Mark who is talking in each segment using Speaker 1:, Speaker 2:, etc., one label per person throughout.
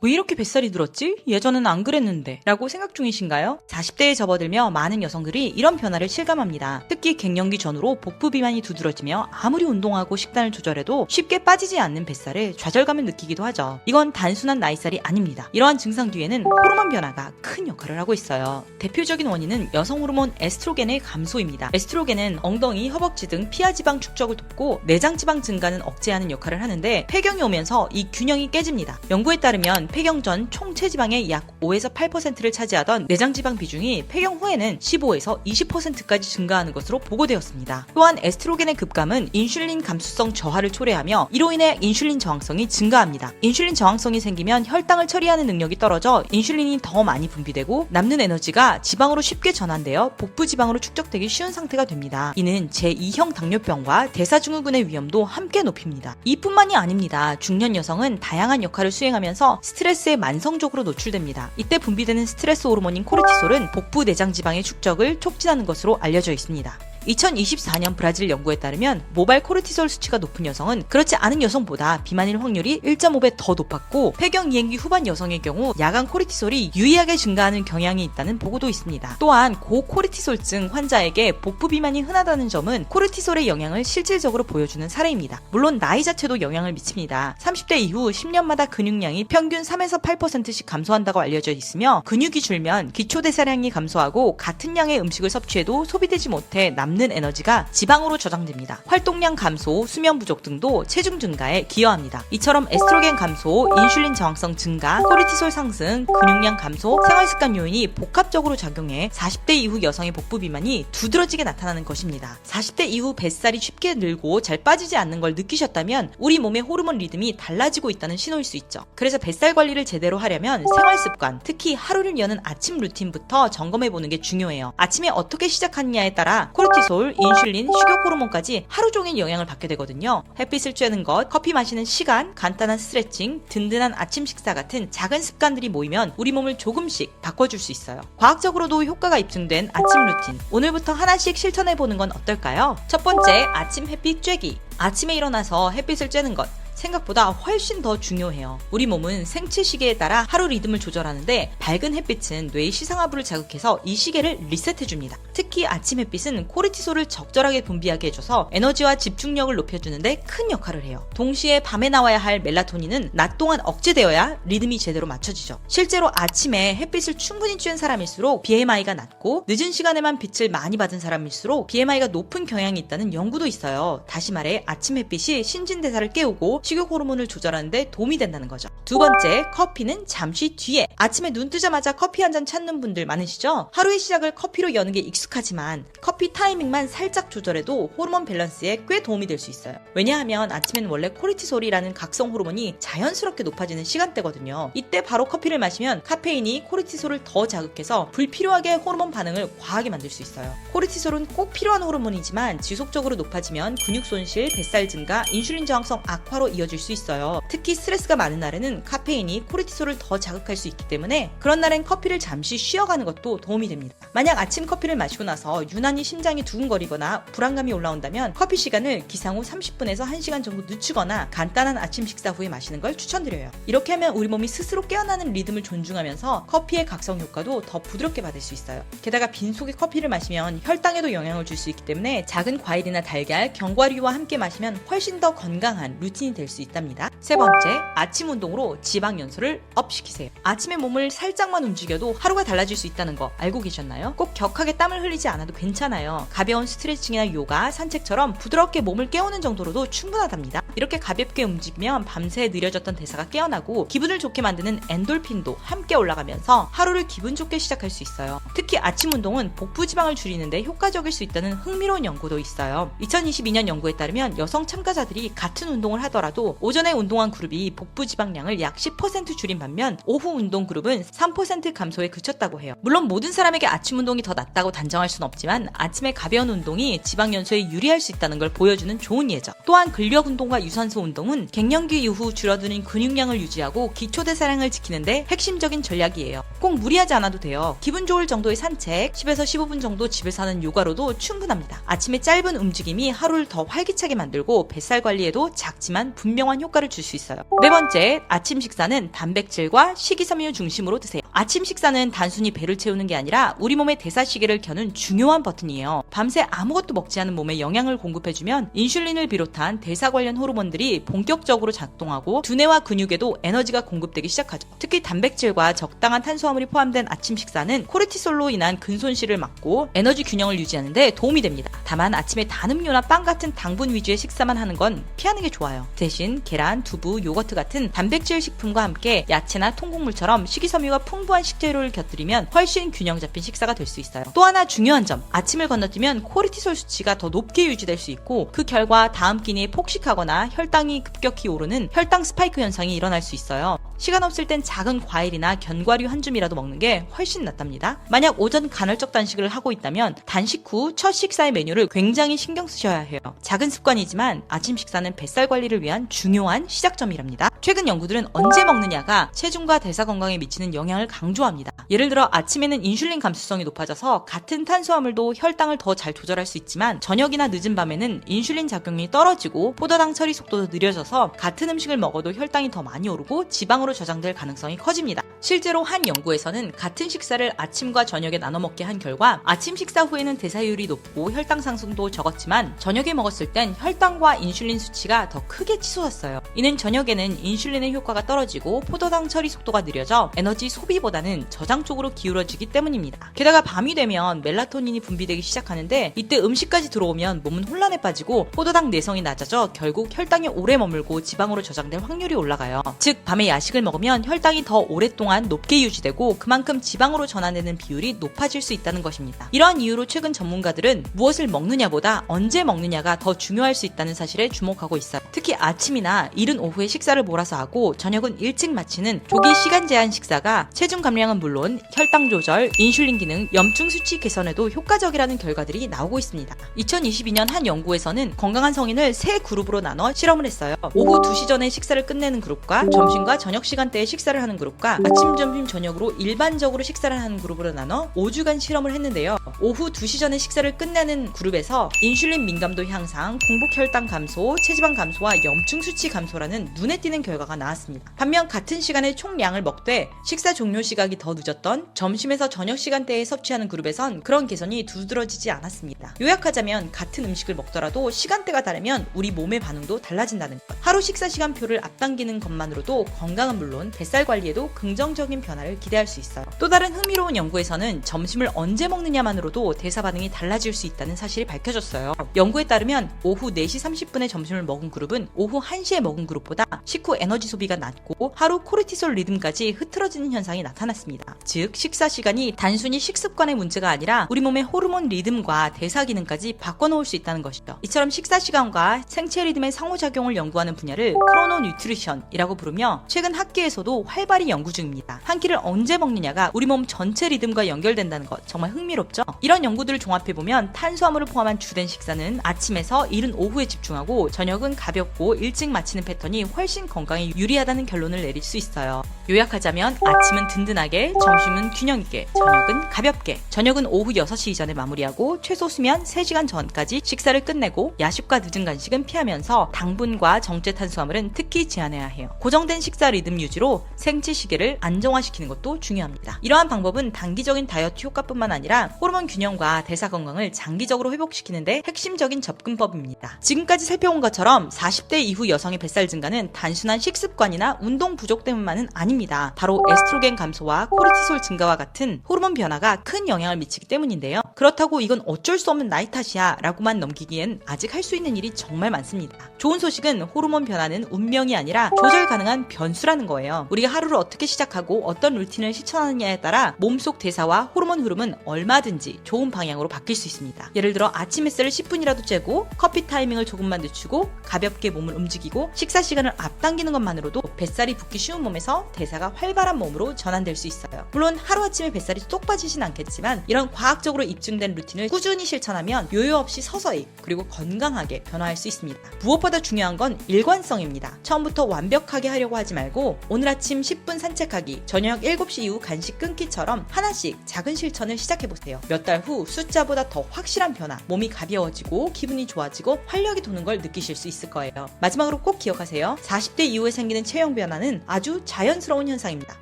Speaker 1: 왜 이렇게 뱃살이 늘었지? 예전엔 안 그랬는데 라고 생각 중이신가요? 40대에 접어들며 많은 여성들이 이런 변화를 실감합니다. 특히 갱년기 전후로 복부 비만이 두드러지며 아무리 운동하고 식단을 조절해도 쉽게 빠지지 않는 뱃살에 좌절감을 느끼기도 하죠. 이건 단순한 나이살이 아닙니다. 이러한 증상 뒤에는 호르몬 변화가 큰 역할을 하고 있어요. 대표적인 원인은 여성 호르몬 에스트로겐의 감소입니다. 에스트로겐은 엉덩이, 허벅지 등 피하 지방 축적을 돕고 내장 지방 증가는 억제하는 역할을 하는데 폐경이 오면서 이 균형이 깨집니다. 연구에 따르면 폐경 전 총 체지방의 약 5에서 8%를 차지하던 내장 지방 비중이 폐경 후에는 15에서 20%까지 증가하는 것으로 보고되었습니다. 또한 에스트로겐의 급감은 인슐린 감수성 저하를 초래하며 이로 인해 인슐린 저항성이 증가합니다. 인슐린 저항성이 생기면 혈당을 처리하는 능력이 떨어져 인슐린이 더 많이 분비되고 남는 에너지가 지방으로 쉽게 전환되어 복부 지방으로 축적되기 쉬운 상태가 됩니다. 이는 제2형 당뇨병과 대사증후군의 위험도 함께 높입니다. 이뿐만이 아닙니다. 중년 여성은 다양한 역할을 수행하면서 스트레스에 만성적으로 노출됩니다. 이때 분비되는 스트레스 호르몬인 코르티솔은 복부 내장 지방의 축적을 촉진하는 것으로 알려져 있습니다. 2024년 브라질 연구에 따르면 모발 코르티솔 수치가 높은 여성은 그렇지 않은 여성보다 비만일 확률이 1.5배 더 높았고 폐경 이행기 후반 여성의 경우 야간 코르티솔이 유의하게 증가하는 경향이 있다는 보고도 있습니다. 또한 고코르티솔증 환자에게 복부 비만이 흔하다는 점은 코르티솔의 영향을 실질적으로 보여주는 사례입니다. 물론 나이 자체도 영향을 미칩니다. 30대 이후 10년마다 근육량이 평균 3에서 8%씩 감소한다고 알려져 있으며 근육이 줄면 기초대사량이 감소하고 같은 양의 음식을 섭취해도 소비되지 못해 남는 에너지가 지방으로 저장됩니다. 활동량 감소, 수면 부족 등도 체중 증가에 기여합니다. 이처럼 에스트로겐 감소, 인슐린 저항성 증가, 코르티솔 상승, 근육량 감소, 생활습관 요인이 복합적으로 작용해 40대 이후 여성의 복부 비만이 두드러지게 나타나는 것입니다. 40대 이후 뱃살이 쉽게 늘고 잘 빠지지 않는 걸 느끼셨다면 우리 몸의 호르몬 리듬이 달라지고 있다는 신호일 수 있죠. 그래서 뱃살 관리를 제대로 하려면 생활습관, 특히 하루를 여는 아침 루틴부터 점검해보는 게 중요해요. 아침에 어떻게 시작하느냐에 따라 코르티솔, 인슐린, 식욕 호르몬까지 하루 종일 영향을 받게 되거든요. 햇빛을 쬐는 것, 커피 마시는 시간, 간단한 스트레칭, 든든한 아침 식사 같은 작은 습관들이 모이면 우리 몸을 조금씩 바꿔줄 수 있어요. 과학적으로도 효과가 입증된 아침 루틴, 오늘부터 하나씩 실천해보는 건 어떨까요? 첫 번째, 아침 햇빛 쬐기. 아침에 일어나서 햇빛을 쬐는 것. 생각보다 훨씬 더 중요해요. 우리 몸은 생체 시계에 따라 하루 리듬을 조절하는데 밝은 햇빛은 뇌의 시상하부를 자극해서 이 시계를 리셋해줍니다. 특히 아침 햇빛은 코르티솔을 적절하게 분비하게 해줘서 에너지와 집중력을 높여주는데 큰 역할을 해요. 동시에 밤에 나와야 할 멜라토닌은 낮 동안 억제되어야 리듬이 제대로 맞춰지죠. 실제로 아침에 햇빛을 충분히 쬐는 사람일수록 BMI가 낮고 늦은 시간에만 빛을 많이 받은 사람일수록 BMI가 높은 경향이 있다는 연구도 있어요. 다시 말해 아침 햇빛이 신진대사를 깨우고 식욕 호르몬을 조절하는데 도움이 된다는 거죠. 두 번째, 커피는 잠시 뒤에. 아침에 눈 뜨자마자 커피 한 잔 찾는 분들 많으시죠? 하루의 시작을 커피로 여는 게 익숙하지만 커피 타이밍만 살짝 조절해도 호르몬 밸런스에 꽤 도움이 될 수 있어요. 왜냐하면 아침에는 원래 코르티솔이라는 각성 호르몬이 자연스럽게 높아지는 시간대거든요. 이때 바로 커피를 마시면 카페인이 코르티솔을 더 자극해서 불필요하게 호르몬 반응을 과하게 만들 수 있어요. 코르티솔은 꼭 필요한 호르몬이지만 지속적으로 높아지면 근육 손실, 뱃살 증가, 인슐린 저항성 악화로 이어질 수 있어요. 특히 스트레스가 많은 날에는 카페인이 코르티솔을 더 자극할 수 있기 때문에 그런 날엔 커피를 잠시 쉬어가는 것도 도움이 됩니다. 만약 아침 커피를 마시고 나서 유난히 심장이 두근거리거나 불안감이 올라온다면 커피 시간을 기상 후 30분에서 1시간 정도 늦추거나 간단한 아침 식사 후에 마시는 걸 추천드려요. 이렇게 하면 우리 몸이 스스로 깨어나는 리듬을 존중하면서 커피의 각성 효과도 더 부드럽게 받을 수 있어요. 게다가 빈속에 커피를 마시면 혈당에도 영향을 줄 수 있기 때문에 작은 과일이나 달걀, 견과류와 함께 마시면 훨씬 더 건강한 루틴이 될 수 있답니다. 세 번째, 아침 운동으로 지방 연소를 업시키세요. 아침에 몸을 살짝만 움직여도 하루가 달라질 수 있다는 거 알고 계셨나요? 꼭 격하게 땀을 흘리지 않아도 괜찮아요. 가벼운 스트레칭이나 요가, 산책처럼 부드럽게 몸을 깨우는 정도로도 충분하답니다. 이렇게 가볍게 움직이면 밤새 느려졌던 대사가 깨어나고 기분을 좋게 만드는 엔돌핀도 함께 올라가면서 하루를 기분 좋게 시작할 수 있어요. 특히 아침 운동은 복부 지방을 줄이는데 효과적일 수 있다는 흥미로운 연구도 있어요. 2022년 연구에 따르면 여성 참가자들이 같은 운동을 하더라도 오전에 운동한 그룹이 복부 지방량을 약 10% 줄인 반면 오후 운동 그룹은 3% 감소에 그쳤다고 해요. 물론 모든 사람에게 아침 운동이 더 낫다고 단정할 수는 없지만 아침에 가벼운 운동이 지방 연소에 유리할 수 있다는 걸 보여주는 좋은 예죠. 또한 근력 운동과 유산소 운동은 갱년기 이후 줄어드는 근육량을 유지하고 기초대사량을 지키는데 핵심적인 전략이에요. 꼭 무리하지 않아도 돼요. 기분 좋을 정도의 산책, 10에서 15분 정도 집에서 하는 요가로도 충분합니다. 아침에 짧은 움직임이 하루를 더 활기차게 만들고 뱃살 관리에도 작지만 분명한 효과를 줄 수 있어요. 네 번째, 아침 식사는 단백질과 식이섬유 중심으로 드세요. 아침 식사는 단순히 배를 채우는 게 아니라 우리 몸의 대사시계를 켜는 중요한 버튼이에요. 밤새 아무것도 먹지 않은 몸에 영양을 공급해주면 인슐린을 비롯한 대사 관련 호르몬들이 본격적으로 작동하고 두뇌와 근육에도 에너지가 공급되기 시작하죠. 특히 단백질과 적당한 탄수화물이 포함된 아침 식사는 코르티솔로 인한 근손실을 막고 에너지 균형을 유지하는 데 도움이 됩니다. 다만 아침에 단 음료나 빵 같은 당분 위주의 식사만 하는 건 피하는 게 좋아요. 대신 계란, 두부, 요거트 같은 단백질 식품과 함께 야채나 통곡물처럼 식이섬유가 풍부한 식재료를 곁들이면 훨씬 균형 잡힌 식사가 될 수 있어요. 또 하나 중요한 점, 아침을 건너뛰면 코르티솔 수치가 더 높게 유지될 수 있고 그 결과 다음 끼니에 폭식하거나 혈당이 급격히 오르는 혈당 스파이크 현상이 일어날 수 있어요. 시간 없을 땐 작은 과일이나 견과류 한 줌이라도 먹는 게 훨씬 낫답니다. 만약 오전 간헐적 단식을 하고 있다면 단식 후 첫 식사의 메뉴를 굉장히 신경 쓰셔야 해요. 작은 습관이지만 아침 식사는 뱃살 관리를 위한 중요한 시작점이랍니다. 최근 연구들은 언제 먹느냐가 체중과 대사 건강에 미치는 영향을 강조합니다. 예를 들어 아침에는 인슐린 감수성이 높아져서 같은 탄수화물도 혈당을 더 잘 조절할 수 있지만 저녁이나 늦은 밤에는 인슐린 작용이 떨어지고 포도당 처리 속도도 느려져서 같은 음식을 먹어도 혈당이 더 많이 오르고 지방으로 저장될 가능성이 커집니다. 실제로 한 연구에서는 같은 식사를 아침과 저녁에 나눠 먹게 한 결과 아침 식사 후에는 대사율이 높고 혈당 상승도 적었지만 저녁에 먹었을 땐 혈당과 인슐린 수치가 더 크게 치솟았어요. 이는 저녁에는 인슐린의 효과가 떨어지고 포도당 처리 속도가 느려져 에너지 소비보다는 저장 쪽으로 기울어지기 때문입니다. 게다가 밤이 되면 멜라토닌이 분비되기 시작하는데 이때 음식까지 들어오면 몸은 혼란에 빠지고 포도당 내성이 낮아져 결국 혈당이 오래 머물고 지방으로 저장될 확률이 올라가요. 즉 밤에 야식을 먹으면 혈당이 더 오랫동안 높게 유지되고 그만큼 지방으로 전환되는 비율이 높아질 수 있다는 것입니다. 이러한 이유로 최근 전문가들은 무엇을 먹느냐보다 언제 먹느냐가 더 중요할 수 있다는 사실에 주목하고 있어요. 특히 아침이나 이른 오후에 식사를 몰아서 하고 저녁은 일찍 마치는 조기 시간 제한 식사가 체중 감량은 물론 혈당 조절, 인슐린 기능, 염증 수치 개선에도 효과적이라는 결과들이 나오고 있습니다. 2022년 한 연구에서는 건강한 성인을 세 그룹으로 나눠 실험을 했어요. 오후 2시 전에 식사를 끝내는 그룹과 점심과 저녁 시간대에 식사를 하는 그룹과 아침, 점심, 저녁으로 일반적으로 식사를 하는 그룹으로 나눠 5주간 실험을 했는데요. 오후 2시 전에 식사를 끝내는 그룹에서 인슐린 민감도 향상, 공복 혈당 감소, 체지방 감소와 염증 수치 감소라는 눈에 띄는 결과가 나왔습니다. 반면 같은 시간에 총량을 먹되 식사 종료 시각이 더 늦었던 점심에서 저녁 시간대에 섭취하는 그룹에선 그런 개선이 두드러지지 않았습니다. 요약하자면 같은 음식을 먹더라도 시간대가 다르면 우리 몸의 반응도 달라진다는 것. 하루 식사 시간표를 앞당기는 것만으로도 건강은 물론 뱃살 관리에도 긍정적인 변화를 기대할 수 있어요. 또 다른 흥미로운 연구에서는 점심을 언제 먹느냐만으로도 대사 반응이 달라질 수 있다는 사실이 밝혀졌어요. 연구에 따르면 오후 4시 30분에 점심을 먹은 그룹은 오후 1시에 먹은 그룹보다 식후 에너지 소비가 낮고 하루 코르티솔 리듬까지 흐트러지는 현상이 나타났습니다. 즉 식사 시간이 단순히 식습관의 문제가 아니라 우리 몸의 호르몬 리듬과 대사 기능까지 바꿔놓을 수 있다는 것이죠. 이처럼 식사 시간과 생체 리듬의 상호작용을 연구하는 분야를 크로노 뉴트리션이라고 부르며 최근 학계에서도 활발히 연구 중입니다. 한 끼를 언제 먹느냐가 우리 몸 전체 리듬과 연결된다는 것 정말 흥미롭죠? 이런 연구들을 종합해보면 탄수화물을 포함한 주된 식사는 아침에서 이른 오후에 집중하고 저녁은 가볍고 일찍 마치는 패턴이 훨씬 건강에 유리하다는 결론을 내릴 수 있어요. 요약하자면 아침은 든든하게, 점심은 균형 있게, 저녁은 가볍게. 저녁은 오후 6시 이전에 마무리하고 최소 수면 3시간 전까지 식사를 끝내고 야식과 늦은 간식은 피하면서 당분과 정제 탄수화물은 특히 제한해야 해요. 고정된 식사 리듬 유지로 생체 시계를 안정화시키는 것도 중요합니다. 이러한 방법은 단기적인 다이어트 효과뿐만 아니라 호르몬 균형과 대사 건강을 장기적으로 회복시키는데 핵심적인 접근법입니다. 지금까지 살펴온 것처럼 40대 이후 여성의 뱃살 증가는 단순한 식습관이나 운동 부족 때문만은 아닙니다. 바로 에스트로겐 감소와 코르티솔 증가와 같은 호르몬 변화가 큰 영향을 미치기 때문인데요. 그렇다고 이건 어쩔 수 없는 나이 탓이야 라고만 넘기기엔 아직 할 수 있는 일이 정말 많습니다. 좋은 소식은 호르몬 변화는 운명이 아니라 조절 가능한 변수라는 거예요. 우리가 하루를 어떻게 시작하든 생각하고 어떤 루틴을 실천하느냐에 따라 몸속 대사와 호르몬 흐름은 얼마든지 좋은 방향으로 바뀔 수 있습니다. 예를 들어 아침 햇살을 10분이라도 쬐고 커피 타이밍을 조금만 늦추고 가볍게 몸을 움직이고 식사 시간을 앞당기는 것만으로도 뱃살이 붓기 쉬운 몸에서 대사가 활발한 몸으로 전환될 수 있어요. 물론 하루아침에 뱃살이 쏙 빠지진 않겠지만 이런 과학적으로 입증된 루틴을 꾸준히 실천하면 요요 없이 서서히 그리고 건강하게 변화할 수 있습니다. 무엇보다 중요한 건 일관성입니다. 처음부터 완벽하게 하려고 하지 말고 오늘 아침 10분 산책하기, 저녁 7시 이후 간식 끊기처럼 하나씩 작은 실천을 시작해보세요. 몇 달 후 숫자보다 더 확실한 변화, 몸이 가벼워지고 기분이 좋아지고 활력이 도는 걸 느끼실 수 있을 거예요. 마지막으로 꼭 기억하세요. 40대 이후에 생기는 체형 변화는 아주 자연스러운 현상입니다.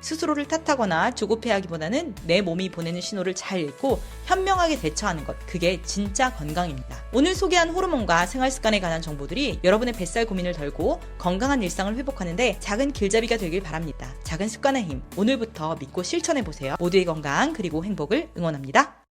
Speaker 1: 스스로를 탓하거나 조급해하기보다는 내 몸이 보내는 신호를 잘 읽고 현명하게 대처하는 것, 그게 진짜 건강입니다. 오늘 소개한 호르몬과 생활습관에 관한 정보들이 여러분의 뱃살 고민을 덜고 건강한 일상을 회복하는데 작은 길잡이가 되길 바랍니다. 작은 습관의 힘, 오늘부터 믿고 실천해보세요. 모두의 건강 그리고 행복을 응원합니다.